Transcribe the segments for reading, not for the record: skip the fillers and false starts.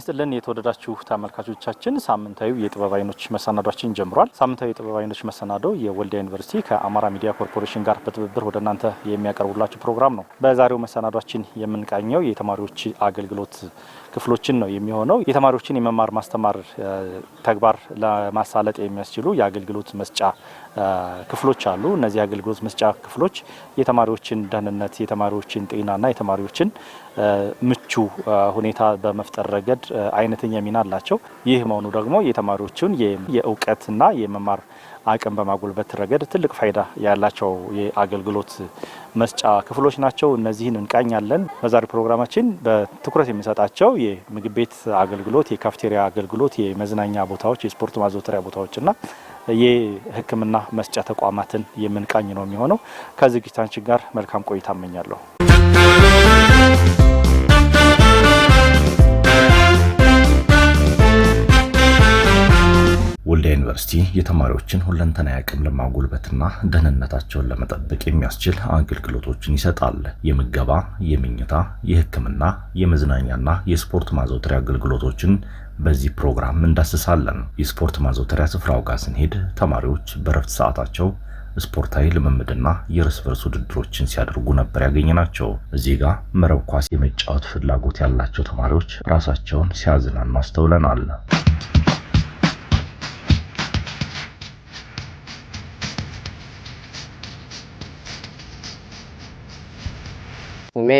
ይስጥልን የተወደዳችሁ ተመልካቾቻችን ሳምንታዊ የጥበብ አይኖች መሰናዷችን ጀምሯል። ሳምንታዊ የጥበብ አይኖች መሰናዶ የወልዲያ ዩኒቨርሲቲ ከአማራ ሚዲያ ኮርፖሬሽን ጋር በትብብር ወደ እናንተ የሚያቀርቡላችሁ ፕሮግራም ነው። በዛሬው መሰናዷችን የምንቃኘው የተማሪዎች አገልግሎት ክፍሎችን ነው የሚሆነው። የተማሪዎችን የመማር ማስተማር ተግባር ለማሳለጥ የሚያስችሉ የአገልግሎት መስጫ ክፍሎች አሉ። እነዚህ አገልግሎት መስጫ ክፍሎች የተማሪዎችን ደህንነት፣ የተማሪዎችን ጤናና የተማሪዎችን ምቹ ሁኔታ በመፍጠር ረገድ አይነተኛ ሚና አላቸው። ይህ መሆኑ ደግሞ የተማሪዎችን የእውቀትና የመማር አቅም በማጎልበት ረገድ ትልቅ ፋይዳ ያላቸው የአገልግሎት መስጫ ክፍሎች ናቸው። እነዚህን እንቃኛለን። በዛሬው ፕሮግራማችን በትኩረት የሚሰጣቸው የምግብ ቤት አገልግሎት፣ የካፍቴሪያ አገልግሎት፣ የመዝናኛ ቦታዎች፣ የስፖርት ማዘውተሪያ ቦታዎችና የሕክምና መስጫ ተቋማትን የምንቃኝ ነው የሚሆነው። ከዝግጅታችን ጋር መልካም ቆይታ እመኛለሁ። ወልዲያ ዩኒቨርሲቲ የተማሪዎችን ሁለንተናዊ አቅም ለማጎልበትና ደህንነታቸውን ለመጠበቅ የሚያስችል አገልግሎቶችን ይሰጣል። የምገባ፣ የመኝታ፣ የሕክምና፣ የመዝናኛና የስፖርት ማዘውተሪያ አገልግሎቶችን በዚህ ፕሮግራም እንዳስሳለን። የስፖርት ማዘውተሪያ ስፍራው ጋር ስንሄድ ተማሪዎች በረፍት ሰዓታቸው ስፖርታዊ ልምምድና የእርስ በርስ ውድድሮችን ሲያደርጉ ነበር ያገኘናቸው። እዚህ ጋር መረብ ኳስ የመጫወት ፍላጎት ያላቸው ተማሪዎች ራሳቸውን ሲያዝናኑ አስተውለናል። ስሜ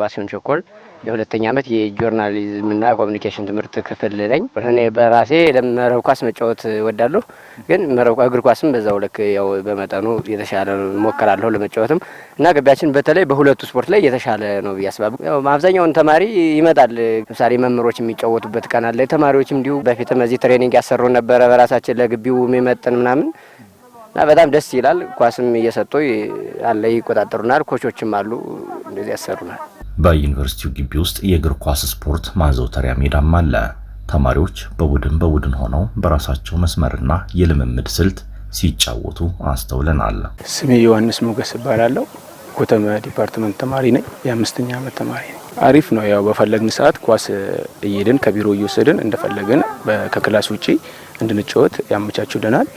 ዋሲሁን ቸኮል የሁለተኛ ዓመት የጆርናሊዝም እና ኮሙኒኬሽን ትምህርት ክፍል ነኝ። እኔ በራሴ መረብ ኳስ መጫወት እወዳለሁ፣ ግን እግር ኳስም በዛው ልክ ያው በመጠኑ የተሻለ ሞከራለሁ ለመጫወትም እና ግቢያችን በተለይ በሁለቱ ስፖርት ላይ የተሻለ ነው ብያስባለሁ። ያው አብዛኛውን ተማሪ ይመጣል። ለምሳሌ መምህሮች የሚጫወቱበት ቀን አለ። ተማሪዎችም እንዲሁ በፊትም እዚህ ትሬኒንግ ያሰሩ ነበር በራሳችን ለግቢው የሚመጥን ምናምን እና በጣም ደስ ይላል። ኳስም እየሰጡ አለ ይቆጣጠሩናል። ኮቾችም አሉ እንደዚህ ያሰሩናል። በዩኒቨርሲቲው ግቢ ውስጥ የእግር ኳስ ስፖርት ማዘውተሪያ ሜዳም አለ። ተማሪዎች በቡድን ሆነው በራሳቸው መስመርና የልምምድ ስልት ሲጫወቱ አስተውለናል። ስሜ ዮሐንስ ሞገስ እባላለሁ። ኮተመ ዲፓርትመንት ተማሪ ነኝ። የ5ኛ ዓመት ተማሪ ነኝ። አሪፍ ነው። ያው በፈለግን ሰዓት ኳስ እየሄድን ከቢሮ እየወሰድን እንደፈለግን ከክላስ ውጪ እንድንጫወት ያመቻቹልናል።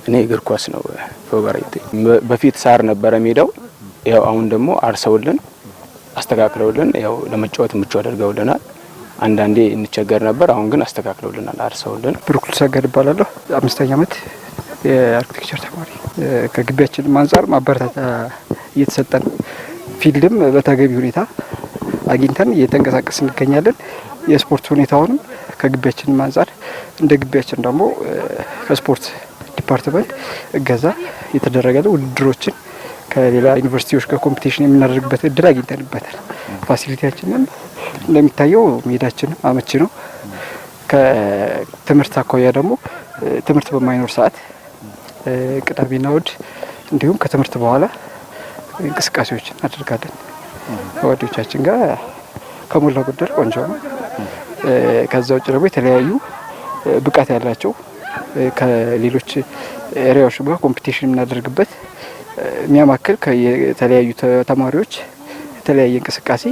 እኔ እግር ኳስ ነው ፌቨራይት። በፊት ሳር ነበረ ሜዳው፣ ያው አሁን ደግሞ አርሰውልን አስተካክለውልን ያው ለመጫወት ምቹ አድርገውልናል። አንዳንዴ እንቸገር ነበር፣ አሁን ግን አስተካክለውልናል አርሰውልን። ብሩክ ሰገድ እባላለሁ። 5ኛ ዓመት የአርክቴክቸር ተማሪ። ከግቢያችን አንፃር ማበረታታ እየተሰጠን ፊልድም በተገቢ ሁኔታ አግኝተን እየተንቀሳቀስ እንገኛለን። የስፖርት ሁኔታውንም ከግቢያችን አንፃር እንደ ግቢያችን ደግሞ ከስፖርት ዲፓርትመንት እገዛ የተደረገለው ውድድሮችን ከሌላ ዩኒቨርሲቲዎች ጋር ኮምፒቲሽን የምናደርግበት እድል አግኝተንበታል። ፋሲሊቲያችንን እንደሚታየው ሜዳችን አመቺ ነው። ከትምህርት አኳያ ደግሞ ትምህርት በማይኖር ሰዓት ቅዳሜና እሁድ እንዲሁም ከትምህርት በኋላ እንቅስቃሴዎችን እናደርጋለን። ከጓደኞቻችን ጋር ከሞላ ጎደል ቆንጆ ነው። ከዛ ውጭ ደግሞ የተለያዩ ብቃት ያላቸው ከሌሎች ኤሪያዎች ጋር ኮምፒቲሽን የምናደርግበት የሚያማክል ከተለያዩ ተማሪዎች የተለያየ እንቅስቃሴ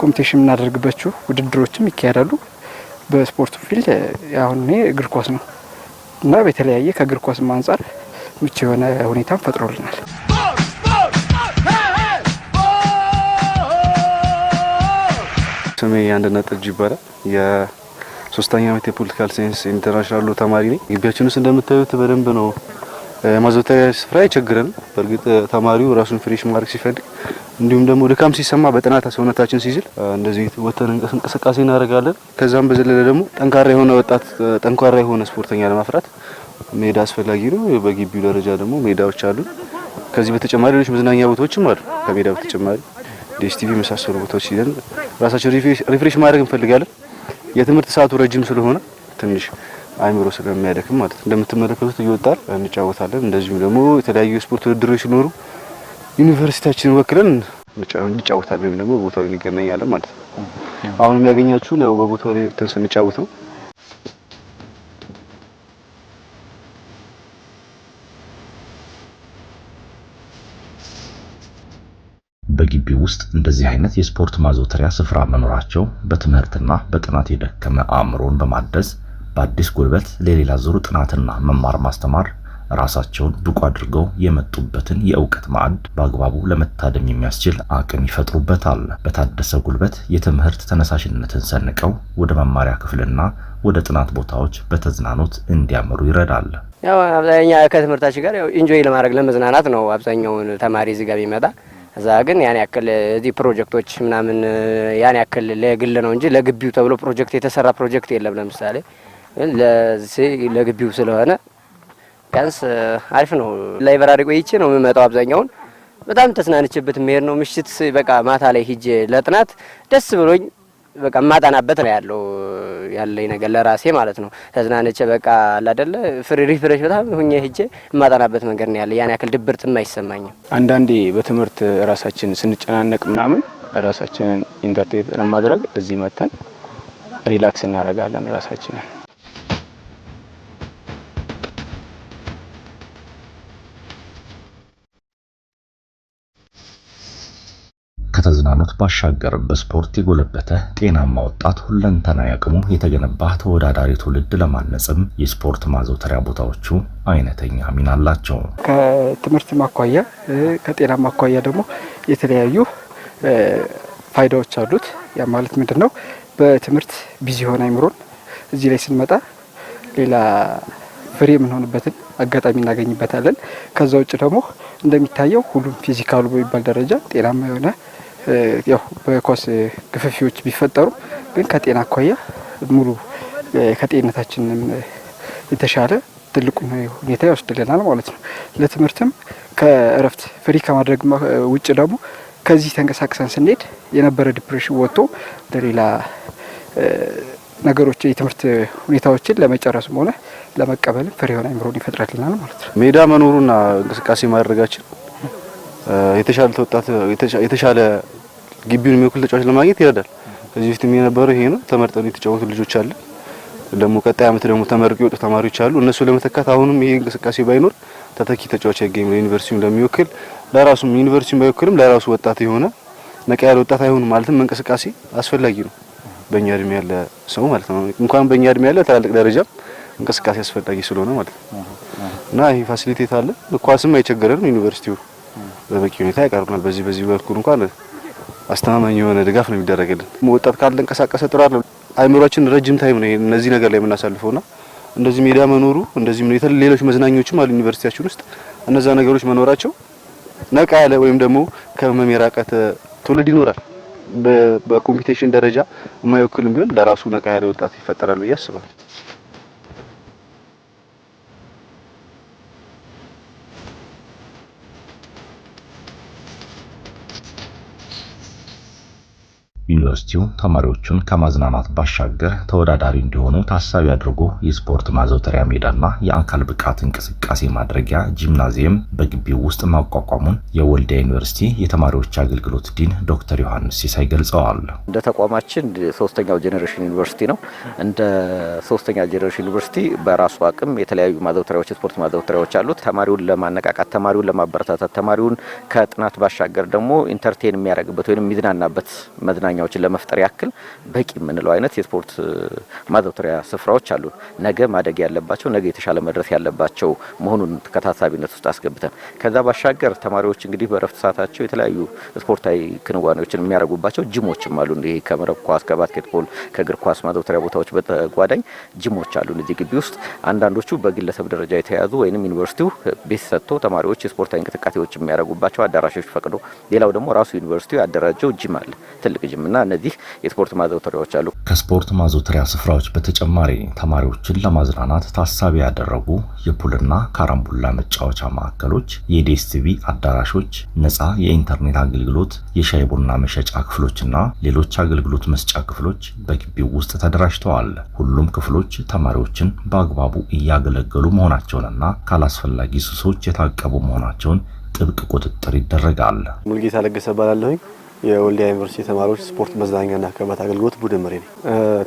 ኮምፒቲሽን የምናደርግባቸው ውድድሮችም ይካሄዳሉ። በስፖርቱ ፊልድ አሁን እኔ እግር ኳስ ነው እና በተለያየ ከእግር ኳስም አንፃር ምቹ የሆነ ሁኔታን ፈጥሮልናል። ስሜ አንድነት ጥጅ ይባላል። የ3ኛ ዓመት የፖለቲካል ሳይንስ ኢንተርናሽናል ተማሪ ነኝ። ግቢያችን ውስጥ እንደምታዩት በደንብ ነው። ማዘውተሪያ ስፍራ አይቸግረንም። በእርግጥ ተማሪው ራሱን ፍሬሽ ማድረግ ሲፈልግ እንዲሁም ደግሞ ድካም ሲሰማ በጥናት ሰውነታችን ሲዝል እንደዚህ ወተን እንቅስቃሴ እናደርጋለን። ከዛም በዘለለ ደግሞ ጠንካራ የሆነ ወጣት ጠንካራ የሆነ ስፖርተኛ ለማፍራት ሜዳ አስፈላጊ ነው። በግቢው ደረጃ ደግሞ ሜዳዎች አሉ። ከዚህ በተጨማሪ ሌሎች መዝናኛ ቦታዎችም አሉ። ከሜዳ በተጨማሪ ዲኤስቲቪ መሳሰሉ ቦታዎች ሲደን ራሳችን ሪፍሬሽ ማድረግ እንፈልጋለን። የትምህርት ሰዓቱ ረጅም ስለሆነ ትንሽ አይምሮ ስለሚያደክም ማለት እንደምትመለከቱት እየወጣን እንጫወታለን። እንደዚሁም ደግሞ የተለያዩ ስፖርት ውድድሮች ሲኖሩ ዩኒቨርሲቲያችንን ወክለን እንጫወታለን ወይም ደግሞ ቦታው እንገናኛለን ማለት ነው። አሁን የሚያገኛችሁ ነው በቦታው ላይ ስንጫወት ነው። በግቢው ውስጥ እንደዚህ አይነት የስፖርት ማዘውተሪያ ስፍራ መኖራቸው በትምህርትና በጥናት የደከመ አእምሮን በማደስ በአዲስ ጉልበት ለሌላ ዙር ጥናትና መማር ማስተማር ራሳቸውን ብቁ አድርገው የመጡበትን የእውቀት ማዕድ በአግባቡ ለመታደም የሚያስችል አቅም ይፈጥሩበታል። በታደሰ ጉልበት የትምህርት ተነሳሽነትን ሰንቀው ወደ መማሪያ ክፍልና ወደ ጥናት ቦታዎች በተዝናኖት እንዲያመሩ ይረዳል። ያው አብዛኛው ከትምህርታችን ጋር ያው ኢንጆይ ለማድረግ ለመዝናናት ነው አብዛኛውን ተማሪ እዚህ ጋር ቢመጣ። እዛ ግን ያን ያክል እዚህ ፕሮጀክቶች ምናምን ያን ያክል ለግል ነው እንጂ ለግቢው ተብሎ ፕሮጀክት የተሰራ ፕሮጀክት የለም። ለምሳሌ ለግቢው ስለሆነ ቢያንስ አሪፍ ነው። ላይብራሪ ቆይቼ ነው የምመጣው። አብዛኛውን በጣም ተስናንችበት መሄድ ነው። ምሽት በቃ ማታ ላይ ሂጄ ለጥናት ደስ ብሎኝ በቃ ማጣናበት ነው ያለኝ ነገር ለራሴ ማለት ነው። ተዝናንቼ በቃ አይደለ ፍሬሽ በጣም ሁኜ ሂጄ ማጣናበት መንገድ ነው ያለ። ያን ያክል ድብርትም አይሰማኝም። አንዳንዴ በትምህርት ራሳችን ስንጨናነቅ ምናምን ራሳችንን ኢንተርቴት ለማድረግ እዚህ መተን ሪላክስ እናደርጋለን ራሳችንን። ከተዝናኖት ባሻገር በስፖርት የጎለበተ ጤናማ ወጣት ሁለንተናዊ አቅሙ የተገነባ ተወዳዳሪ ትውልድ ለማነጽም የስፖርት ማዘውተሪያ ቦታዎቹ አይነተኛ ሚና አላቸው። ከትምህርት ማኳያ ከጤና ማኳያ ደግሞ የተለያዩ ፋይዳዎች አሉት። ያ ማለት ምንድነው? በትምህርት ቢዚ ሆነ አይምሮን እዚህ ላይ ስንመጣ ሌላ ፍሬ የምንሆንበትን አጋጣሚ እናገኝበታለን። ከዛ ውጭ ደግሞ እንደሚታየው ሁሉም ፊዚካሉ በሚባል ደረጃ ጤናማ የሆነ ያው በኳስ ግፍፊዎች ቢፈጠሩ ግን ከጤና አኳያ ሙሉ ከጤንነታችንም የተሻለ ትልቁ ሁኔታ ይወስድልናል ማለት ነው። ለትምህርትም ከእረፍት ፍሪ ከማድረግ ውጭ ደግሞ ከዚህ ተንቀሳቅሰን ስንሄድ የነበረ ዲፕሬሽን ወጥቶ ለሌላ ነገሮች የትምህርት ሁኔታዎችን ለመጨረስም ሆነ ለመቀበል ፍሬ የሆነ አእምሮን ይፈጥራልናል ማለት ነው። ሜዳ መኖሩና እንቅስቃሴ ማድረጋችን የተሻለ ተወጣት የተሻለ ግቢውን የሚወክል ተጫዋች ለማግኘት ይረዳል። ከዚህ በፊት የነበረው ይሄ ነው። ተመርጠው የተጫወቱ ልጆች አሉ። ደግሞ ቀጣይ አመት ደግሞ ተመርቀው የወጡ ተማሪዎች አሉ። እነሱ ለመተካት አሁንም ይሄ እንቅስቃሴ ባይኖር ተተኪ ተጫዋች አይገኝም። ዩኒቨርሲቲውን ለሚወክል ለራሱም ዩኒቨርሲቲውን ባይወክልም ለራሱ ወጣት የሆነ ነቃ ያለ ወጣት አይሆንም ማለትም እንቅስቃሴ አስፈላጊ ነው። በእኛ እድሜ ያለ ሰው ማለት ነው። እንኳን በእኛ እድሜ ያለ ትላልቅ ደረጃም እንቅስቃሴ አስፈላጊ ስለሆነ ማለት ነው። እና ይሄ ፋሲሊቴት አለ። ኳስም አይቸገረንም። ዩኒቨርሲቲው በበቂ ሁኔታ ያቀርብናል። በዚህ በኩል እንኳን አስተማማኝ የሆነ ድጋፍ ነው የሚደረግልን። ወጣት ካለ እንቀሳቀሰ ጥራት ነው። አይምሮአችን ረጅም ታይም ነው እነዚህ ነገር ላይ የምናሳልፈውና እንደዚህ ሜዳ መኖሩ እንደዚህ ሌሎች መዝናኞችም አሉ ዩኒቨርሲቲያችን ውስጥ። እነዛ ነገሮች መኖራቸው ነቃ ያለ ወይም ደግሞ ከህመም የራቀ ትውልድ ይኖራል። በኮምፒቲሽን ደረጃ የማይወክልም ቢሆን ለራሱ ነቃ ያለ ወጣት ይፈጠራል ብዬ አስባለሁ። ዩኒቨርሲቲው ተማሪዎቹን ከማዝናናት ባሻገር ተወዳዳሪ እንዲሆኑ ታሳቢ አድርጎ የስፖርት ማዘውተሪያ ሜዳና የአካል ብቃት እንቅስቃሴ ማድረጊያ ጂምናዚየም በግቢው ውስጥ ማቋቋሙን የወልዲያ ዩኒቨርሲቲ የተማሪዎች አገልግሎት ዲን ዶክተር ዮሐንስ ሲሳይ ገልጸዋል። እንደ ተቋማችን ሶስተኛው ጄኔሬሽን ዩኒቨርሲቲ ነው። እንደ ሶስተኛ ጄኔሬሽን ዩኒቨርሲቲ በራሱ አቅም የተለያዩ ማዘውተሪያዎች ስፖርት ማዘውተሪያዎች አሉት። ተማሪውን ለማነቃቃት፣ ተማሪውን ለማበረታታት፣ ተማሪውን ከጥናት ባሻገር ደግሞ ኢንተርቴን የሚያደርግበት ወይም የሚዝናናበት መዝናኛዎችን ለመፍጠር ያክል በቂ የምንለው አይነት የስፖርት ማዘውተሪያ ስፍራዎች አሉ። ነገ ማደግ ያለባቸው ነገ የተሻለ መድረስ ያለባቸው መሆኑን ከታሳቢነት ውስጥ አስገብተን ከዛ ባሻገር ተማሪዎች እንግዲህ በእረፍት ሰዓታቸው የተለያዩ ስፖርታዊ ክንዋኔዎችን የሚያደርጉባቸው ጂሞችም አሉ። ይሄ ከመረብ ኳስ፣ ከባስኬትቦል፣ ከእግር ኳስ ማዘውተሪያ ቦታዎች በተጓዳኝ ጂሞች አሉ እዚህ ግቢ ውስጥ። አንዳንዶቹ በግለሰብ ደረጃ የተያዙ ወይንም ዩኒቨርሲቲው ቤት ሰጥቶ ተማሪዎች የስፖርታዊ እንቅስቃሴዎች የሚያደርጉባቸው አዳራሾች ፈቅዶ፣ ሌላው ደግሞ ራሱ ዩኒቨርሲቲው ያደራጀው ጂም አለ ትልቅ ጂም እና እነዚህ የስፖርት ማዘውተሪያዎች አሉ። ከስፖርት ማዘውተሪያ ስፍራዎች በተጨማሪ ተማሪዎችን ለማዝናናት ታሳቢ ያደረጉ የፑልና ካራምቡላ መጫወቻ ማዕከሎች፣ የዲኤስቲቪ አዳራሾች፣ ነፃ የኢንተርኔት አገልግሎት፣ የሻይ ቡና መሸጫ ክፍሎችና ሌሎች አገልግሎት መስጫ ክፍሎች በግቢው ውስጥ ተደራጅተዋል። ሁሉም ክፍሎች ተማሪዎችን በአግባቡ እያገለገሉ መሆናቸውንና ካላስፈላጊ ሱሶች የታቀቡ መሆናቸውን ጥብቅ ቁጥጥር ይደረጋል። ሙልጌታ ለገሰ ባላለሁኝ የወልዲያ ዩኒቨርሲቲ ተማሪዎች ስፖርት መዝናኛና ክበባት አገልግሎት ቡድን መሪ ነኝ።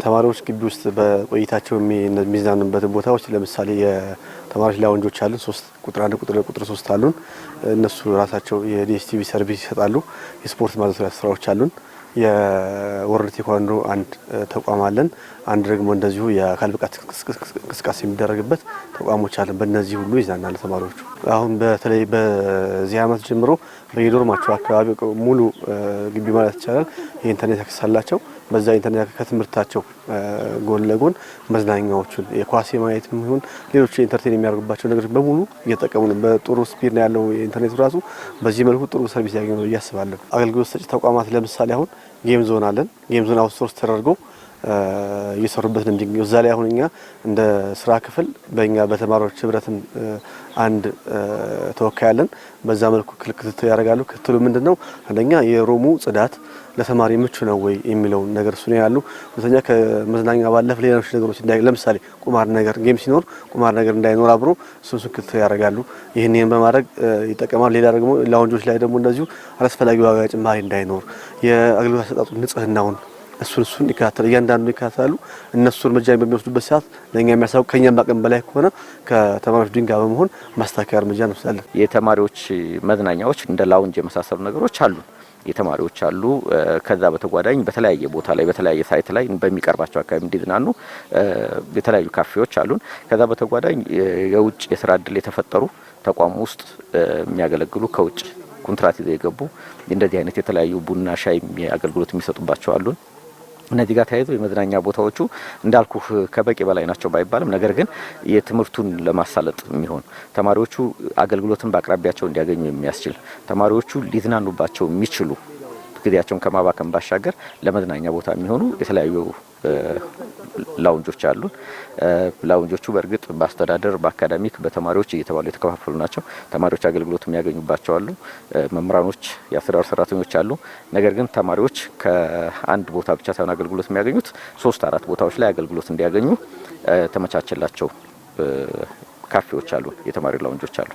ተማሪዎች ግቢ ውስጥ በቆይታቸው የሚዝናኑበት ቦታዎች ለምሳሌ የተማሪዎች ላውንጆች አሉን። 3 ቁጥር 1 ቁጥር 3 አሉን። እነሱ ራሳቸው የዲኤስቲቪ ሰርቪስ ይሰጣሉ። የስፖርት ማዘውተሪያ ስፍራዎች አሉን። የወርልድ ቴኳንዶ አንድ ተቋም አለን። አንድ ደግሞ እንደዚሁ የአካል ብቃት እንቅስቃሴ የሚደረግበት ተቋሞች አለን። በእነዚህ ሁሉ ይዝናናሉ ተማሪዎቹ። አሁን በተለይ በዚህ ዓመት ጀምሮ በየዶርማቸው አካባቢ ሙሉ ግቢ ማለት ይቻላል የኢንተርኔት አክሰስ አላቸው። በዛ ኢንተርኔት ከትምህርታቸው ጎን ለጎን መዝናኛዎቹን የኳስ ማየት ይሁን ሌሎች ኢንተርቴን የሚያደርጉባቸው ነገሮች በሙሉ እየተጠቀሙ ነው። በጥሩ ስፒድ ነው ያለው ኢንተርኔቱ ራሱ። በዚህ መልኩ ጥሩ ሰርቪስ ያገኙ ነው እያስባለሁ። አገልግሎት ሰጪ ተቋማት ለምሳሌ አሁን ጌም ዞን አለን። ጌም ዞን አውትሶርስ ተደርጎ እየሰሩበት ነው የሚገኘው። እዛ ላይ አሁን እኛ እንደ ስራ ክፍል በእኛ በተማሪዎች ህብረትን አንድ ተወካይ አለን። በዛ መልኩ ክትትል ያደርጋሉ። ክትትሉ ምንድነው? አንደኛ የሮሙ ጽዳት ለተማሪ ምቹ ነው ወይ የሚለው ነገር እሱ ነው ያሉ። ሁለተኛ ከመዝናኛ ባለፈ ሌሎች ነገሮች ለምሳሌ ቁማር ነገር ጌም ሲኖር ቁማር ነገር እንዳይኖር አብሮ እሱን ክትትል ያደርጋሉ። ይህንን በማድረግ ይጠቀማሉ። ሌላ ደግሞ ላውንጆች ላይ ደግሞ እንደዚሁ አላስፈላጊ ዋጋ ጭማሪ እንዳይኖር የአገልግሎት አሰጣጡ ንጽህናውን እሱን ይከታተላሉ። እያንዳንዱ ይከታተላሉ። እነሱ እርምጃ በሚወስዱበት ሰዓት ለኛ የሚያሳውቅ ከኛም አቅም በላይ ከሆነ ከተማሪዎች ድንጋ በመሆን ማስተካከያ እርምጃ እንወስዳለን። የተማሪዎች መዝናኛዎች እንደ ላውንጅ የመሳሰሉ ነገሮች አሉ። የተማሪዎች አሉ። ከዛ በተጓዳኝ በተለያየ ቦታ ላይ በተለያየ ሳይት ላይ በሚቀርባቸው አካባቢ እንዲዝናኑ የተለያዩ ካፌዎች አሉን። ከዛ በተጓዳኝ የውጭ የስራ እድል የተፈጠሩ ተቋም ውስጥ የሚያገለግሉ ከውጭ ኮንትራት ይዘው የገቡ እንደዚህ አይነት የተለያዩ ቡና ሻይ አገልግሎት የሚሰጡባቸው አሉን። እነዚህ ጋር ተያይዞ የመዝናኛ ቦታዎቹ እንዳልኩ ከበቂ በላይ ናቸው ባይባልም፣ ነገር ግን የትምህርቱን ለማሳለጥ የሚሆን ተማሪዎቹ አገልግሎትን በአቅራቢያቸው እንዲያገኙ የሚያስችል ተማሪዎቹ ሊዝናኑባቸው የሚችሉ ጊዜያቸውን ከማባከን ባሻገር ለመዝናኛ ቦታ የሚሆኑ የተለያዩ ላውንጆች አሉ። ላውንጆቹ በእርግጥ በአስተዳደር በአካዳሚክ በተማሪዎች እየተባሉ የተከፋፈሉ ናቸው። ተማሪዎች አገልግሎት የሚያገኙባቸው አሉ። መምህራኖች፣ የአስተዳደር ሰራተኞች አሉ። ነገር ግን ተማሪዎች ከአንድ ቦታ ብቻ ሳይሆን አገልግሎት የሚያገኙት 3-4 ቦታዎች ላይ አገልግሎት እንዲያገኙ ተመቻቸላቸው ካፌዎች አሉ፣ የተማሪ ላውንጆች አሉ።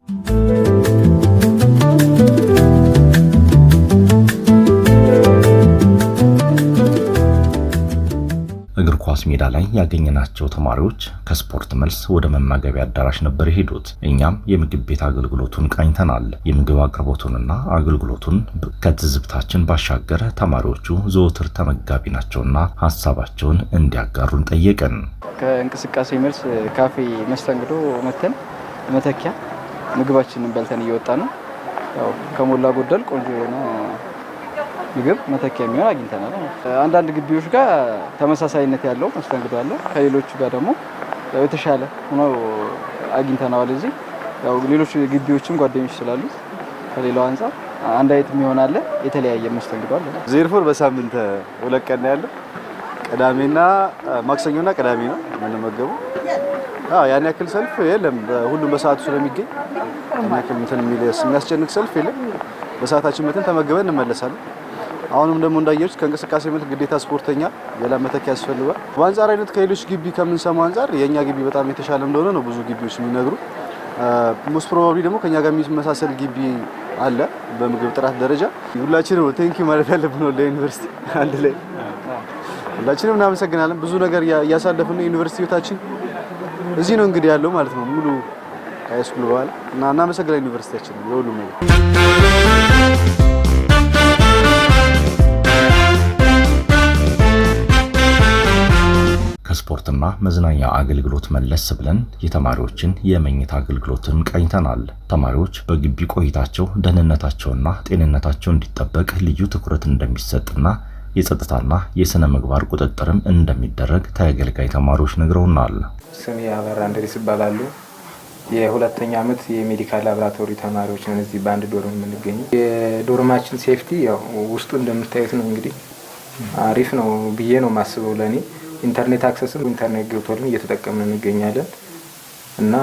እግር ኳስ ሜዳ ላይ ያገኘናቸው ተማሪዎች ከስፖርት መልስ ወደ መመገቢያ አዳራሽ ነበር የሄዱት። እኛም የምግብ ቤት አገልግሎቱን ቃኝተናል። የምግብ አቅርቦቱንና አገልግሎቱን ከትዝብታችን ባሻገር ተማሪዎቹ ዘወትር ተመጋቢ ናቸውና ሀሳባቸውን እንዲያጋሩን ጠየቅን። ከእንቅስቃሴ መልስ ካፌ መስተንግዶ መተን መተኪያ ምግባችንን በልተን እየወጣ ነው። ያው ከሞላ ጎደል ቆንጆ የሆነ ምግብ መተኪያ የሚሆን አግኝተናል። አንዳንድ ግቢዎች ጋር ተመሳሳይነት ያለው መስተንግዶ አለ። ከሌሎቹ ጋር ደግሞ የተሻለ ሆኖ አግኝተናል። እዚህ ያው ሌሎች ግቢዎችም ጓደኞች ስላሉ ከሌላው አንፃር አንድ አይነት የሚሆን አለ፣ የተለያየ መስተንግዶ አለ። ዜርፎር በሳምንት 2 ቀን ያለው ቅዳሜና ማክሰኞና ቅዳሜ ነው የምንመገበው። ያን ያክል ሰልፍ የለም። ሁሉም በሰዓቱ ስለሚገኝ ያን ያክል የሚያስጨንቅ ሰልፍ የለም። በሰዓታችን መተን ተመግበን እንመለሳለን። አሁንም ደግሞ እንዳያችሁት ከእንቅስቃሴ መልክ ግዴታ ስፖርተኛ ሌላ መተኪያ ያስፈልጋል። በአንጻራዊነት ከሌሎች ግቢ ከምንሰማው አንጻር የኛ ግቢ በጣም የተሻለ እንደሆነ ነው ብዙ ግቢዎች የሚነግሩ። ሞስት ፕሮባብሊ ደግሞ ከኛ ጋር የሚመሳሰል ግቢ አለ በምግብ ጥራት ደረጃ። ሁላችንም ቴንኪው ማለት ያለብን ነው ለዩኒቨርሲቲ አንድ ላይ ሁላችንም እናመሰግናለን። ብዙ ነገር እያሳለፍን ነው። ዩኒቨርሲቲ ህይወታችን እዚህ ነው እንግዲህ ያለው ማለት ነው ሙሉ ሃይስኩል በኋላ እና እናመሰግናለን ዩኒቨርሲቲያችን የሁሉም ነገር። ከስፖርትና መዝናኛ አገልግሎት መለስ ብለን የተማሪዎችን የመኝታ አገልግሎትን ቃኝተናል። ተማሪዎች በግቢ ቆይታቸው ደህንነታቸውና ጤንነታቸው እንዲጠበቅ ልዩ ትኩረት እንደሚሰጥና የጸጥታና የስነ ምግባር ቁጥጥርም እንደሚደረግ ተገልጋይ ተማሪዎች ነግረውናል። ስሜ አበራ እንድሪስ ይባላሉ። የሁለተኛ ዓመት የሜዲካል ላብራቶሪ ተማሪዎች ነን። እዚህ በአንድ ዶርም የምንገኘው የዶርማችን ሴፍቲ ያው ውስጡ እንደምታዩት ነው። እንግዲህ አሪፍ ነው ብዬ ነው ማስበው ለኔ። ኢንተርኔት አክሰስም ኢንተርኔት ገብቶልን እየተጠቀምን እንገኛለን እና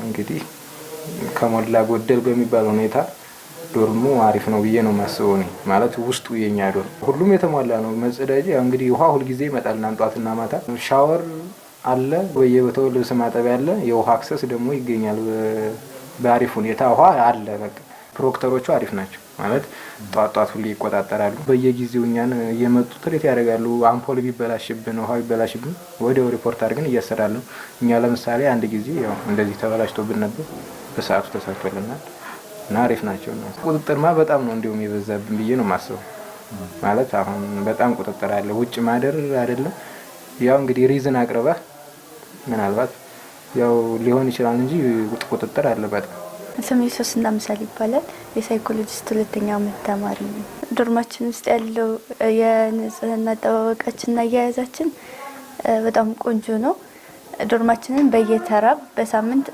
እንግዲህ ከሞላ ጎደል በሚባል ሁኔታ ዶርሙ አሪፍ ነው ብዬ ነው ማስበው ነኝ። ማለት ውስጡ የኛ ዶርም ሁሉም የተሟላ ነው። መጸዳጃ ያው እንግዲህ ውሃ ሁሉ ጊዜ ይመጣልና ጧትና ማታ፣ ሻወር አለ፣ በየቦታው ልብስ ማጠቢያ አለ። የውሃ አክሰስ ደግሞ ይገኛል በአሪፍ ሁኔታ ውሃ አለ። በቃ ፕሮክተሮቹ አሪፍ ናቸው ማለት ጧጧት ሁሉ ይቆጣጠራሉ። በየጊዜው እኛን እየመጡ ትሪት ያደርጋሉ። አምፖል ቢበላሽብን ውሃ ቢበላሽብን ወዲያው ሪፖርት አድርገን እያሰራሉ። እኛ ለምሳሌ አንድ ጊዜ ያው እንደዚህ ተበላሽቶብን ነበር፣ በሰዓቱ ተሰርቶልናል እና አሪፍ ናቸው። ቁጥጥርማ በጣም ነው እንዲሁም የበዛብን ብዬ ነው የማስበው። ማለት አሁን በጣም ቁጥጥር አለ። ውጭ ማደር አይደለም ያው እንግዲህ ሪዝን አቅርበህ ምናልባት ያው ሊሆን ይችላል እንጂ ቁጥጥር አለ በጣም። ስሜ ሶስና ምሳሌ ይባላል። የሳይኮሎጂስት 2ኛ ዓመት ተማሪ ነኝ። ዶርማችን ውስጥ ያለው የንጽህና አጠባበቃችንና አያያዛችን በጣም ቆንጆ ነው። ዶርማችንን በየተራ በሳምንት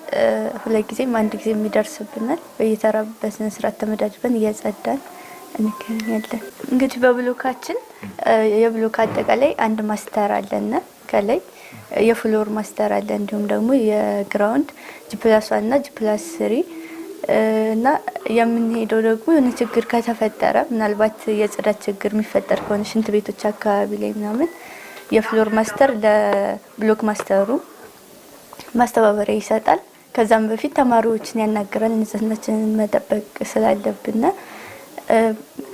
2 ጊዜም 1 ጊዜ የሚደርስብናል። በየተራ በስነ ስርዓት ተመዳድበን እያጸዳን እንገኛለን። እንግዲህ በብሎካችን የብሎክ አጠቃላይ 1 ማስተር አለና ከላይ የፍሎር ማስተር አለ፣ እንዲሁም ደግሞ የግራውንድ ጂ+1 እና ጂ+3 እና የምንሄደው ደግሞ የሆነ ችግር ከተፈጠረ ምናልባት የጽዳት ችግር የሚፈጠር ከሆነ ሽንት ቤቶች አካባቢ ላይ ምናምን የፍሎር ማስተር ለብሎክ ማስተሩ ማስተባበሪያ ይሰጣል። ከዛም በፊት ተማሪዎችን ያናገራል ንጽህናችንን መጠበቅ ስላለብን።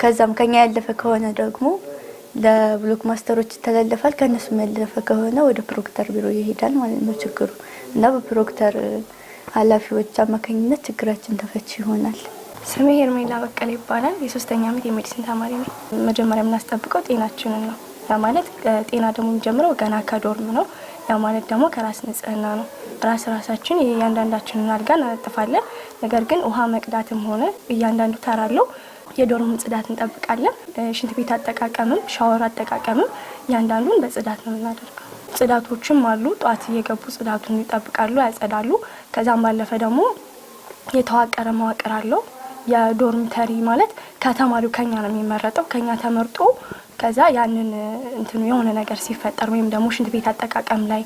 ከዛም ከኛ ያለፈ ከሆነ ደግሞ ለብሎክ ማስተሮች ይተላለፋል። ከነሱ ያለፈ ከሆነ ወደ ፕሮክተር ቢሮ ይሄዳል ማለት ነው ችግሩ እና በፕሮክተር ኃላፊዎች አማካኝነት ችግራችን ተፈቺ ይሆናል። ስሜ ሄርሜላ በቀለ ይባላል። የ3ኛ ዓመት የሜዲሲን ተማሪ ነኝ። መጀመሪያ የምናስጠብቀው ጤናችንን ነው። ያ ማለት ጤና ደግሞ የሚጀምረው ገና ከዶርም ነው። ያ ማለት ደግሞ ከራስ ንጽህና ነው። ራሳችን እያንዳንዳችንን አልጋ እናነጥፋለን። ነገር ግን ውሃ መቅዳትም ሆነ እያንዳንዱ ተራለው የዶርም ጽዳት እንጠብቃለን። ሽንት ቤት አጠቃቀምም ሻወር አጠቃቀምም እያንዳንዱን በጽዳት ነው የምናደርገው። ጽዳቶችም አሉ። ጧት እየገቡ ጽዳቱን ይጠብቃሉ፣ ያጸዳሉ። ከዛም ባለፈ ደግሞ የተዋቀረ መዋቅር አለው። የዶርሚተሪ ማለት ከተማሪው ከኛ ነው የሚመረጠው። ከኛ ተመርጦ ከዛ ያንን እንትኑ የሆነ ነገር ሲፈጠር ወይም ደግሞ ሽንት ቤት አጠቃቀም ላይ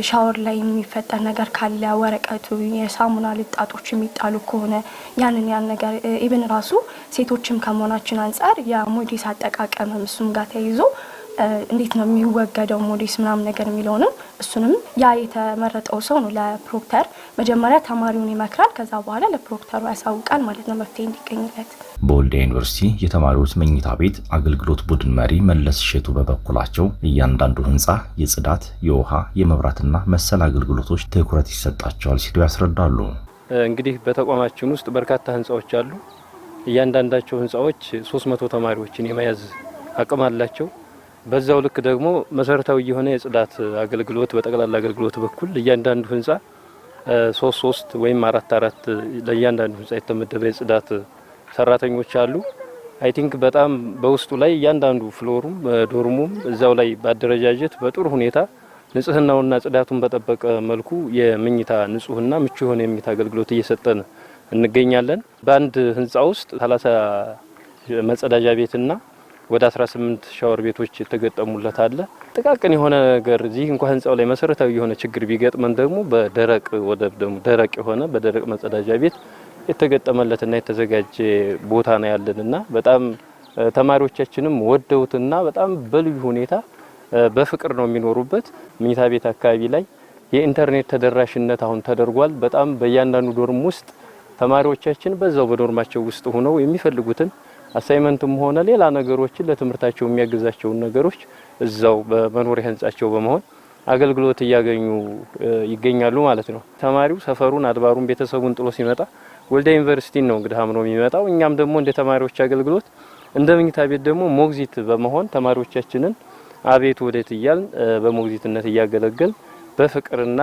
ሻወር ላይ የሚፈጠር ነገር ካለ ወረቀቱ የሳሙና ልጣጦች የሚጣሉ ከሆነ ያን ነገር ኢቭን ራሱ ሴቶችም ከመሆናችን አንፃር የሞዴስ አጠቃቀም እሱም ጋር ተይዞ እንዴት ነው የሚወገደው ሞዴስ ምናምን ነገር የሚለውንም እሱንም ያ የተመረጠው ሰው ነው ለፕሮክተር መጀመሪያ ተማሪውን ይመክራል። ከዛ በኋላ ለፕሮክተሩ ያሳውቃል ማለት ነው መፍትሄ እንዲገኝለት። በወልዲያ ዩኒቨርሲቲ የተማሪዎች መኝታ ቤት አገልግሎት ቡድን መሪ መለስ ሸቱ በበኩላቸው እያንዳንዱ ህንፃ የጽዳት፣ የውሃ፣ የመብራትና መሰል አገልግሎቶች ትኩረት ይሰጣቸዋል ሲሉ ያስረዳሉ። እንግዲህ በተቋማችን ውስጥ በርካታ ህንፃዎች አሉ። እያንዳንዳቸው ህንፃዎች 300 ተማሪዎችን የመያዝ አቅም አላቸው። በዛው ልክ ደግሞ መሰረታዊ የሆነ የጽዳት አገልግሎት በጠቅላላ አገልግሎት በኩል እያንዳንዱ ህንፃ 3 ወይም 4 ለእያንዳንዱ ህንፃ የተመደበ የጽዳት ሰራተኞች አሉ። አይ ቲንክ በጣም በውስጡ ላይ እያንዳንዱ ፍሎሩም ዶርሙም እዛው ላይ በአደረጃጀት በጥሩ ሁኔታ ንጽህናውና ጽዳቱን በጠበቀ መልኩ የመኝታ ንጹህና ምቹ የሆነ የመኝታ አገልግሎት እየሰጠን እንገኛለን። በአንድ ህንፃ ውስጥ 30 መጸዳጃ ቤትና ወደ 18 ሻወር ቤቶች የተገጠሙለት አለ። ጥቃቅን የሆነ ነገር እዚህ እንኳን ህንጻው ላይ መሰረታዊ የሆነ ችግር ቢገጥመን ደግሞ በደረቅ ወደ ደግሞ ደረቅ የሆነ በደረቅ መጸዳጃ ቤት የተገጠመለትና የተዘጋጀ ቦታ ነው ያለንና በጣም ተማሪዎቻችንም ወደውትና በጣም በልዩ ሁኔታ በፍቅር ነው የሚኖሩበት። መኝታ ቤት አካባቢ ላይ የኢንተርኔት ተደራሽነት አሁን ተደርጓል። በጣም በእያንዳንዱ ዶርም ውስጥ ተማሪዎቻችን በዛው በዶርማቸው ውስጥ ሆነው የሚፈልጉትን አሳይመንትም ሆነ ሌላ ነገሮችን ለትምህርታቸው የሚያግዛቸውን ነገሮች እዛው በመኖሪያ ህንጻቸው በመሆን አገልግሎት እያገኙ ይገኛሉ ማለት ነው። ተማሪው ሰፈሩን፣ አድባሩን፣ ቤተሰቡን ጥሎ ሲመጣ ወልዲያ ዩኒቨርሲቲ ነው እንግዲህ አምኖ የሚመጣው። እኛም ደግሞ እንደ ተማሪዎች አገልግሎት እንደ መኝታ ቤት ደግሞ ሞግዚት በመሆን ተማሪዎቻችንን አቤት ወዴት እያልን በሞግዚትነት እያገለገል በፍቅርና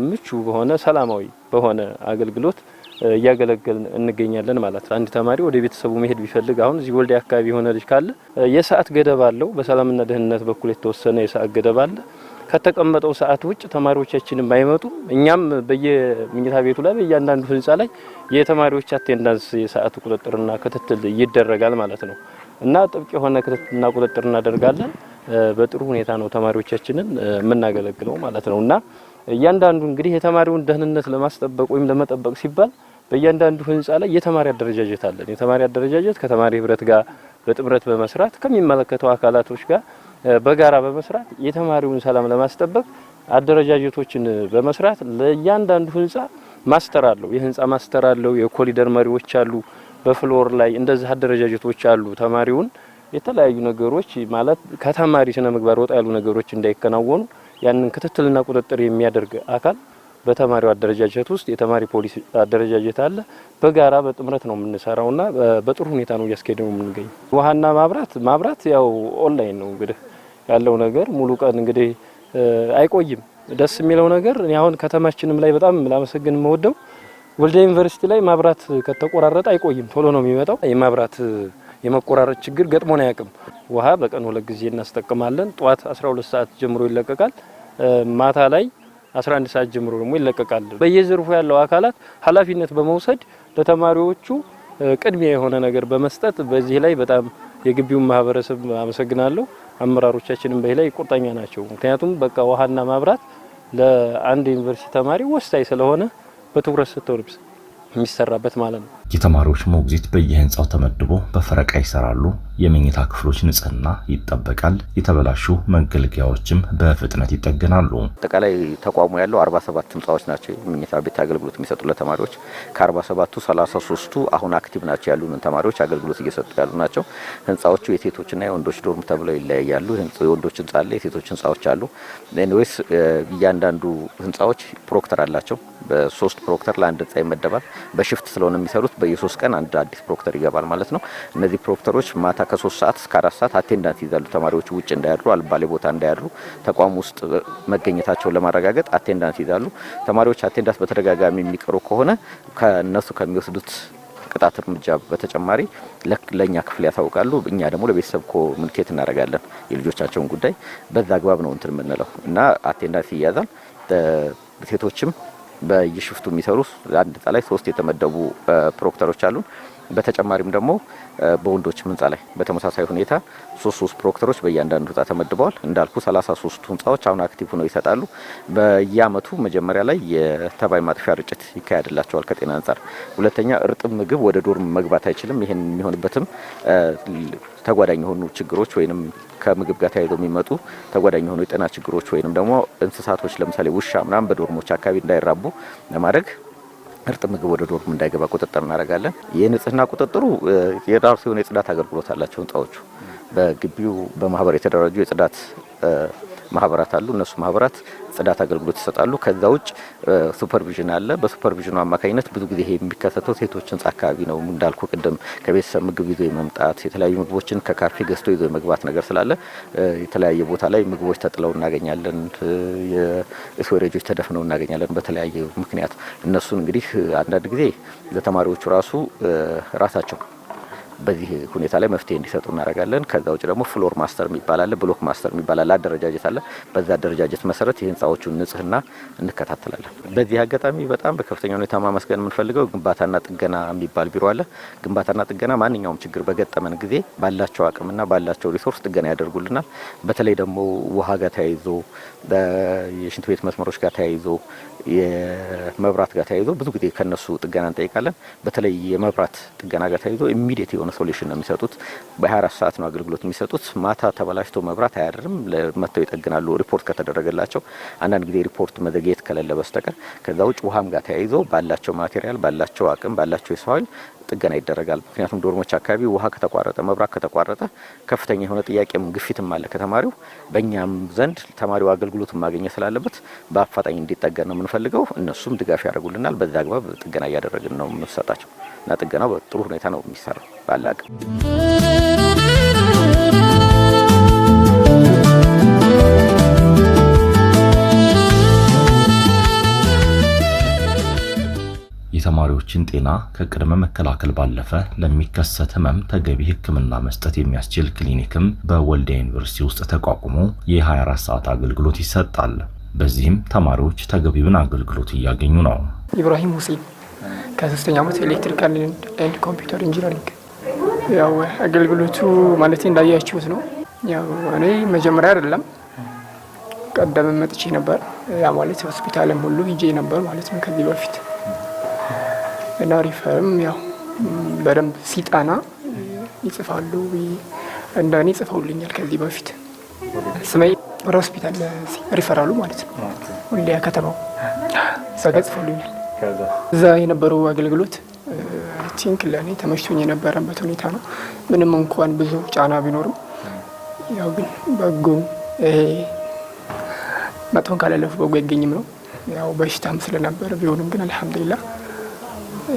ምቹ በሆነ ሰላማዊ በሆነ አገልግሎት እያገለገልን እንገኛለን ማለት ነው። አንድ ተማሪ ወደ ቤተሰቡ መሄድ ቢፈልግ አሁን እዚህ ወልዲያ አካባቢ የሆነ ልጅ ካለ የሰዓት ገደብ አለው። በሰላምና ደህንነት በኩል የተወሰነ የሰዓት ገደብ አለ። ከተቀመጠው ሰዓት ውጭ ተማሪዎቻችንን ባይመጡ እኛም በየመኝታ ቤቱ ላይ በእያንዳንዱ ህንጻ ላይ የተማሪዎች አቴንዳንስ የሰዓት ቁጥጥርና ክትትል ይደረጋል ማለት ነው እና ጥብቅ የሆነ ክትትልና ቁጥጥር እናደርጋለን። በጥሩ ሁኔታ ነው ተማሪዎቻችንን የምናገለግለው ማለት ነው እና እያንዳንዱ እንግዲህ የተማሪውን ደህንነት ለማስጠበቅ ወይም ለመጠበቅ ሲባል በእያንዳንዱ ህንጻ ላይ የተማሪ አደረጃጀት አለን። የተማሪ አደረጃጀት ከተማሪ ህብረት ጋር በጥምረት በመስራት ከሚመለከተው አካላቶች ጋር በጋራ በመስራት የተማሪውን ሰላም ለማስጠበቅ አደረጃጀቶችን በመስራት ለእያንዳንዱ ህንጻ ማስተር አለው። የህንጻ ማስተር አለው። የኮሪደር መሪዎች አሉ። በፍሎር ላይ እንደዚህ አደረጃጀቶች አሉ። ተማሪውን የተለያዩ ነገሮች ማለት ከተማሪ ስነ ምግባር ወጣ ያሉ ነገሮች እንዳይከናወኑ ያንን ክትትልና ቁጥጥር የሚያደርግ አካል በተማሪው አደረጃጀት ውስጥ የተማሪ ፖሊስ አደረጃጀት አለ። በጋራ በጥምረት ነው የምንሰራውና በጥሩ ሁኔታ ነው እያስኬደው የምንገኝ። ውሃና ማብራት ያው ኦንላይን ነው እንግዲህ ያለው ነገር ሙሉ ቀን እንግዲህ አይቆይም። ደስ የሚለው ነገር እኔ አሁን ከተማችንም ላይ በጣም ላመሰግን የምወደው ወልዲያ ዩኒቨርሲቲ ላይ ማብራት ከተቆራረጠ አይቆይም፣ ቶሎ ነው የሚመጣው። የማብራት የመቆራረጥ ችግር ገጥሞን አያውቅም። ውሃ በቀን 2 ጊዜ እናስጠቅማለን። ጧት 12 ሰዓት ጀምሮ ይለቀቃል። ማታ ላይ 11 ሰዓት ጀምሮ ደግሞ ይለቀቃል። በየዘርፉ ያለው አካላት ኃላፊነት በመውሰድ ለተማሪዎቹ ቅድሚያ የሆነ ነገር በመስጠት በዚህ ላይ በጣም የግቢውን ማህበረሰብ አመሰግናለሁ። አመራሮቻችንም በዚህ ላይ ቁርጠኛ ናቸው። ምክንያቱም በቃ ውሃና ማብራት ለአንድ ዩኒቨርሲቲ ተማሪ ወሳኝ ስለሆነ በትኩረት ሰጥተው የሚሰራበት ማለት ነው። የተማሪዎች ሞግዚት በየህንጻው ተመድቦ በፈረቃ ይሰራሉ። የመኝታ ክፍሎች ንጽህና ይጠበቃል። የተበላሹ መገልገያዎችም በፍጥነት ይጠገናሉ። አጠቃላይ ተቋሙ ያለው 47 ህንጻዎች ናቸው የመኝታ ቤት አገልግሎት የሚሰጡ ለተማሪዎች። ከ47ቱ 33ቱ አሁን አክቲቭ ናቸው ያሉን ተማሪዎች አገልግሎት እየሰጡ ያሉ ናቸው። ህንጻዎቹ የሴቶችና የወንዶች ዶርም ተብለው ይለያያሉ። የወንዶች ህንጻ አለ፣ የሴቶች ህንጻዎች አሉ። ኤኒዌይስ እያንዳንዱ ህንጻዎች ፕሮክተር አላቸው። በ3 ፕሮክተር ለአንድ ህንጻ ይመደባል። በሽፍት ስለሆነ የሚሰሩት በየ3 ቀን አንድ አዲስ ፕሮክተር ይገባል ማለት ነው። እነዚህ ፕሮክተሮች ማታ ከ3 ሰዓት እስከ 4 ሰዓት አቴንዳንስ ይዛሉ። ተማሪዎች ውጭ እንዳያድሩ፣ አልባሌ ቦታ እንዳያድሩ ተቋም ውስጥ መገኘታቸውን ለማረጋገጥ አቴንዳንስ ይዛሉ። ተማሪዎች አቴንዳንስ በተደጋጋሚ የሚቀሩ ከሆነ ከነሱ ከሚወስዱት ቅጣት እርምጃ በተጨማሪ ለኛ ክፍል ያሳውቃሉ። እኛ ደግሞ ለቤተሰብ ኮሙኒኬት እናደርጋለን የልጆቻቸውን ጉዳይ። በዛ አግባብ ነው እንትን የምንለው እና አቴንዳንስ ይያዛል። ሴቶችም በየሽፍቱ የሚሰሩ አንድ ህንጻ ላይ 3 የተመደቡ ፕሮክተሮች አሉ። በተጨማሪም ደግሞ በወንዶች ህንጻ ላይ በተመሳሳይ ሁኔታ 3 ፕሮክተሮች በእያንዳንዱ ህንጻ ተመድበዋል። እንዳልኩ 33 ህንጻዎች አሁን አክቲቭ ሆነው ይሰጣሉ። በየአመቱ መጀመሪያ ላይ የተባይ ማጥፊያ ርጭት ይካሄድላቸዋል ከጤና አንጻር። ሁለተኛ እርጥብ ምግብ ወደ ዶርም መግባት አይችልም። ይሄን የሚሆንበትም ተጓዳኝ የሆኑ ችግሮች ወይንም ከምግብ ጋር ተያይዘው የሚመጡ ተጓዳኝ የሆኑ የጤና ችግሮች ወይንም ደግሞ እንስሳቶች ለምሳሌ ውሻ ምናምን በዶርሞች አካባቢ እንዳይራቡ ለማድረግ እርጥብ ምግብ ወደ ዶርም እንዳይገባ ቁጥጥር እናደርጋለን። የንጽህና ቁጥጥሩ የራሱ የሆነ የጽዳት አገልግሎት አላቸው ህንጻዎቹ። በግቢው በማህበር የተደራጁ የጽዳት ማህበራት አሉ። እነሱ ማህበራት ጽዳት አገልግሎት ይሰጣሉ። ከዛ ውጭ ሱፐርቪዥን አለ። በሱፐርቪዥኑ አማካኝነት ብዙ ጊዜ ይሄ የሚከሰተው ሴቶች ህንጻ አካባቢ ነው። እንዳልኩ ቅድም ከቤተሰብ ምግብ ይዞ የመምጣት የተለያዩ ምግቦችን ከካፌ ገዝቶ ይዞ የመግባት ነገር ስላለ የተለያየ ቦታ ላይ ምግቦች ተጥለው እናገኛለን። የስቶሬጆች ተደፍነው እናገኛለን በተለያየ ምክንያት። እነሱን እንግዲህ አንዳንድ ጊዜ ለተማሪዎቹ ራሳቸው በዚህ ሁኔታ ላይ መፍትሄ እንዲሰጡ እናደርጋለን። ከዛ ውጭ ደግሞ ፍሎር ማስተር የሚባል አለ፣ ብሎክ ማስተር የሚባል አለ፣ አደረጃጀት አለ። በዛ አደረጃጀት መሰረት የህንጻዎቹን ንጽህና እንከታተላለን። በዚህ አጋጣሚ በጣም በከፍተኛ ሁኔታ ማመስገን የምንፈልገው ግንባታና ጥገና የሚባል ቢሮ አለ። ግንባታና ጥገና ማንኛውም ችግር በገጠመን ጊዜ ባላቸው አቅምና ባላቸው ሪሶርስ ጥገና ያደርጉልናል። በተለይ ደግሞ ውሃ ጋር ተያይዞ፣ የሽንት ቤት መስመሮች ጋር ተያይዞ፣ የመብራት ጋር ተያይዞ ብዙ ጊዜ ከነሱ ጥገና እንጠይቃለን። በተለይ የመብራት ጥገና ጋር ተያይዞ ኢሚዲየት የሆነ ሶሉሽን ነው የሚሰጡት። በ24 ሰዓት ነው አገልግሎት የሚሰጡት። ማታ ተበላሽቶ መብራት አያድርም። ለመተው ይጠግናሉ ሪፖርት ከተደረገላቸው። አንዳንድ ጊዜ ሪፖርት መዘግየት ከሌለ በስተቀር ከዛ ውጭ ውሃም ጋር ተያይዞ ባላቸው ማቴሪያል፣ ባላቸው አቅም፣ ባላቸው የሰው ኃይል ጥገና ይደረጋል። ምክንያቱም ዶርሞች አካባቢ ውሃ ከተቋረጠ፣ መብራት ከተቋረጠ ከፍተኛ የሆነ ጥያቄም ግፊትም አለ ከተማሪው። በእኛም ዘንድ ተማሪው አገልግሎቱን ማግኘት ስላለበት በአፋጣኝ እንዲጠገን ነው የምንፈልገው። እነሱም ድጋፍ ያደርጉልናል። በዛ አግባብ ጥገና እያደረግን ነው የምንሰጣቸው እና ጥገናው በጥሩ ሁኔታ ነው የሚሰራው ባላቅ የተማሪዎችን ጤና ከቅድመ መከላከል ባለፈ ለሚከሰት ህመም ተገቢ ሕክምና መስጠት የሚያስችል ክሊኒክም በወልዲያ ዩኒቨርሲቲ ውስጥ ተቋቁሞ የ24 ሰዓት አገልግሎት ይሰጣል። በዚህም ተማሪዎች ተገቢውን አገልግሎት እያገኙ ነው። ኢብራሂም ሁሴን ከ3ኛ ዓመት ኤሌክትሪካል ኤንድ ኮምፒውተር ኢንጂነሪንግ። ያው አገልግሎቱ ማለት እንዳያችሁት ነው። ያው እኔ መጀመሪያ አይደለም ቀደም መጥቼ ነበር። ያ ማለት ሆስፒታልም ሁሉ ሂጄ ነበር ማለት ነው ከዚህ በፊት እና ሪፈርም ያው በደንብ ሲጣና ይጽፋሉ። እንደኔ ጽፈውልኛል ከዚህ በፊት ስሜ ወደ ሆስፒታል ሪፈራሉ ማለት ነው ወልዲያ ከተማው ዘጋ ጽፈውልኛል። እዛ የነበረው አገልግሎት ቲንክ ለእኔ ተመችቶኝ የነበረበት ሁኔታ ነው። ምንም እንኳን ብዙ ጫና ቢኖርም ያው ግን በጎም መጥፎን ካላለፉ በጎ አይገኝም ነው። ያው በሽታም ስለነበረ ቢሆንም ግን አልሐምዱሊላህ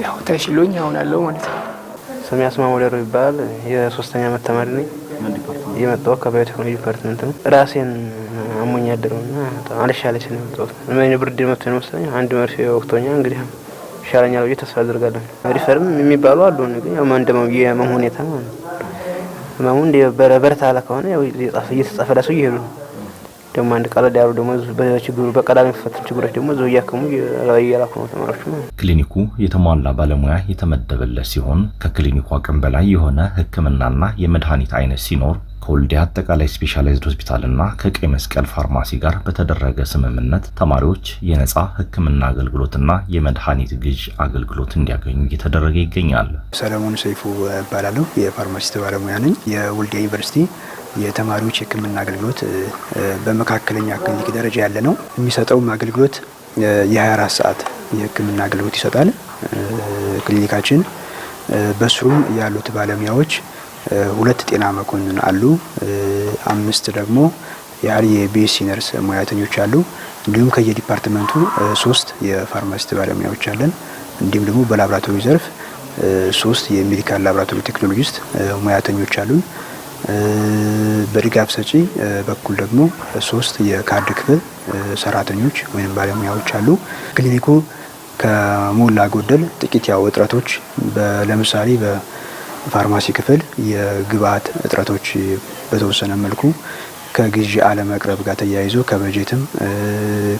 ያው ተሽሎኝ አሁን አለው ማለት ነው። ስሜ አስማማ ወደሮ ይባላል። የሶስተኛ ዓመት ተማሪ ነኝ። የመጣው ከባዮቴክኖሎጂ ዲፓርትመንት ነው። ራሴን አሞኝ ያደረውና አልሻለኝ ነው የመጣሁት። ምን ብርድ መጥቶ ነው መሰለኝ አንድ መርፌ ወቅቶኛ እንግዲህ ይሻለኛል ብዬ ተስፋ አደርጋለሁ። ሪፈርም የሚባሉ አሉ ግን ያው ማንደማው የመሆን ሁኔታ ነው። ማሙ እንደ በረታ አለ ከሆነ ያው እየተጻፈ ዳሱ ይሄዱ ደግሞ አንድ ቀለል ያሉ ደግሞ በችግሩ በቀላል የሚፈቱ ችግሮች ደግሞ ዘው ያከሙ ያላኩ ነው ተማሪዎች ነው። ክሊኒኩ የተሟላ ባለሙያ የተመደበለት ሲሆን ከክሊኒኩ አቅም በላይ የሆነ ሕክምናና የመድኃኒት አይነት ሲኖር ከወልዲያ አጠቃላይ ስፔሻላይዝድ ሆስፒታልና ከቀይ መስቀል ፋርማሲ ጋር በተደረገ ስምምነት ተማሪዎች የነጻ ሕክምና አገልግሎትና የመድኃኒት ግዥ አገልግሎት እንዲያገኙ እየተደረገ ይገኛል። ሰለሞን ሰይፉ እባላለሁ። የፋርማሲስት ባለሙያ ነኝ። የወልዲያ ዩኒቨርሲቲ የተማሪዎች ሕክምና አገልግሎት በመካከለኛ ክሊኒክ ደረጃ ያለ ነው። የሚሰጠውም አገልግሎት የ24 ሰዓት የሕክምና አገልግሎት ይሰጣል። ክሊኒካችን በስሩም ያሉት ባለሙያዎች 2 ጤና መኮንን አሉ። 5 ደግሞ የቢኤስሲ ነርስ ሙያተኞች አሉ። እንዲሁም ከየዲፓርትመንቱ 3 የፋርማሲስት ባለሙያዎች አለን። እንዲሁም ደግሞ በላቦራቶሪ ዘርፍ 3 የሜዲካል ላቦራቶሪ ቴክኖሎጂስት ሙያተኞች አሉን። በድጋፍ ሰጪ በኩል ደግሞ 3 የካርድ ክፍል ሰራተኞች ወይም ባለሙያዎች አሉ። ክሊኒኩ ከሞላ ጎደል ጥቂት ያው እጥረቶች ለምሳሌ በፋርማሲ ክፍል የግብአት እጥረቶች በተወሰነ መልኩ ከግዢ አለመቅረብ ጋር ተያይዞ ከበጀትም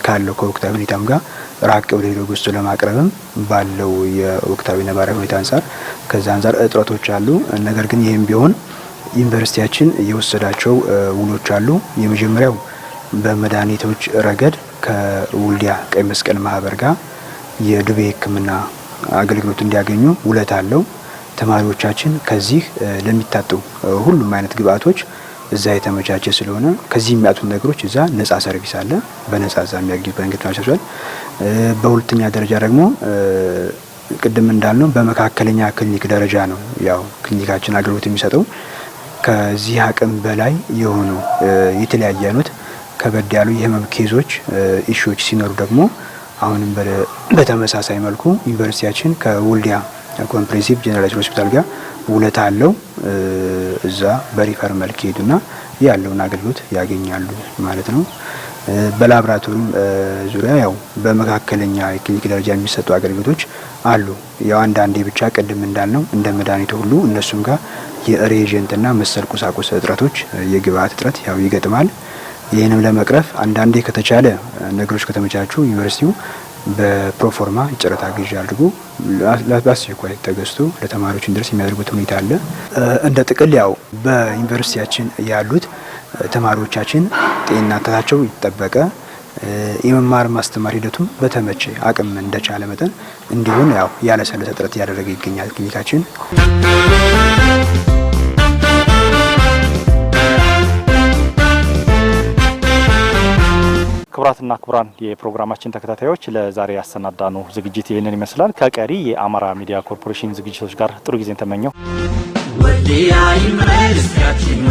ካለው ከወቅታዊ ሁኔታም ጋር ራቅ ብሎ ሄዶ ገዝቶ ለማቅረብም ባለው የወቅታዊ ነባራዊ ሁኔታ አንፃር ከዛ አንፃር እጥረቶች አሉ። ነገር ግን ይህም ቢሆን ዩኒቨርሲቲያችን የወሰዳቸው ውሎች አሉ። የመጀመሪያው በመድኃኒቶች ረገድ ከወልዲያ ቀይ መስቀል ማህበር ጋር የዱቤ ሕክምና አገልግሎት እንዲያገኙ ውለት አለው። ተማሪዎቻችን ከዚህ ለሚታጡ ሁሉም አይነት ግብአቶች እዛ የተመቻቸ ስለሆነ ከዚህ የሚያጡት ነገሮች እዛ ነጻ ሰርቪስ አለ። በነጻ እዛ የሚያገኙት በእንግዲህ ተመቻችቷል። በሁለተኛ ደረጃ ደግሞ ቅድም እንዳልነው በመካከለኛ ክሊኒክ ደረጃ ነው ያው ክሊኒካችን አገልግሎት የሚሰጠው። ከዚህ አቅም በላይ የሆኑ የተለያየ አይነት ከበድ ያሉ የህመም ኬዞች ኢሹዎች ሲኖሩ ደግሞ አሁንም በተመሳሳይ መልኩ ዩኒቨርሲቲያችን ከወልዲያ ኮምፕሬሄንሲቭ ጀነራል ሆስፒታል ጋር ውለት አለው። እዛ በሪፈር መልክ ሄዱና ያለውን አገልግሎት ያገኛሉ ማለት ነው። በላቦራቶሪ ዙሪያ ያው በመካከለኛ የክሊኒክ ደረጃ የሚሰጡ አገልግሎቶች አሉ። ያው አንዳንዴ ብቻ ቅድም እንዳልነው እንደ መድኃኒቱ ሁሉ እነሱም ጋር የሬጀንትና መሰል ቁሳቁስ እጥረቶች የግብአት እጥረት ያው ይገጥማል። ይህንም ለመቅረፍ አንዳንዴ ከተቻለ ነገሮች ከተመቻቹ ዩኒቨርሲቲው በፕሮፎርማ ጨረታ ግዢ አድርጎ በአስቸኳይ ተገዝቶ ለተማሪዎች እንዲደርስ የሚያደርጉት ሁኔታ አለ። እንደ ጥቅል ያው በዩኒቨርሲቲያችን ያሉት ተማሪዎቻችን ጤንነታቸው ይጠበቀ የመማር ማስተማር ሂደቱም በተመቸ አቅም እንደቻለ መጠን እንዲሆን ያው ያለሰለሰ ጥረት እያደረገ ይገኛል ክሊኒካችን። ክቡራትና ክቡራን የፕሮግራማችን ተከታታዮች ለዛሬ ያሰናዳነው ዝግጅት ይህንን ይመስላል። ከቀሪ የአማራ ሚዲያ ኮርፖሬሽን ዝግጅቶች ጋር ጥሩ ጊዜን ተመኘው። ወልዲያ ዩኒቨርሲቲያችን